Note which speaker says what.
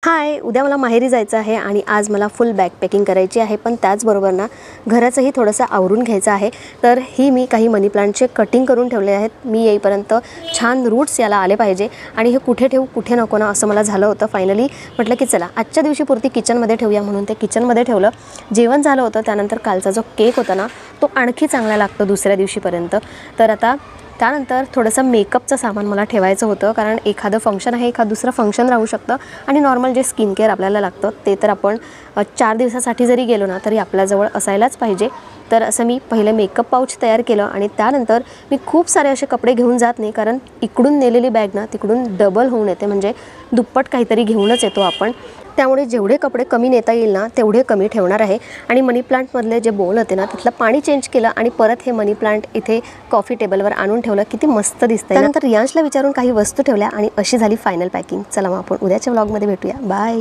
Speaker 1: हाय, उद्या मला माहेरी जायचं आहे आणि आज मला फुल बॅग पॅकिंग करायची आहे, पण त्याचबरोबर ना घराचंही थोडंसं आवरून घ्यायचं आहे. तर ही मी काही मनी प्लांटचे कटिंग करून ठेवले आहेत. मी येईपर्यंत छान रूट्स याला आले पाहिजे आणि हे कुठे ठेवू कुठे नको ना असं मला झालं होतं. फायनली म्हटलं की चला आजच्या दिवशी पुरती किचनमध्ये ठेवूया, म्हणून ते किचनमध्ये ठेवलं. जेवण झालं होतं, त्यानंतर कालचा जो केक होता ना तो आणखी चांगला लागतो दुसऱ्या दिवशीपर्यंत. तर आता त्यानंतर थोडंसं मेकअपचं सामान मला ठेवायचं होतं, कारण एखादं फंक्शन आहे, एखादं दुसरं फंक्शन राहू शकतं आणि नॉर्मल जे स्किन केअर आपल्याला लागतं ते तर आपण 4 दिवसासाठी जरी गेलो ना तरी आपल्याजवळ असायलाच पाहिजे. तर असं मी पहिले मेकअप पाऊच तयार केलं आणि त्यानंतर मी खूप सारे असे कपडे घेऊन जात नाही, कारण इकडून नेलेली बॅग ना तिकडून डबल होऊन येते, म्हणजे दुप्पट काहीतरी घेऊनच येतो आपण. त्यामुळे जेवढे कपडे कमी नेता येईल ना तेवढे कमी ठेवणार आहे. आणि मनी प्लांटमधले जे बोल होते ना तिथलं पाणी चेंज केलं आणि परत हे मनी प्लांट इथे कॉफी टेबलवर आणून ठेवलं. किती मस्त दिसतंय. त्यानंतर रियांशला विचारून काही वस्तू ठेवल्या आणि अशी झाली फायनल पॅकिंग. चला मग आपण उद्याच्या व्लॉगमध्ये भेटूया. बाय.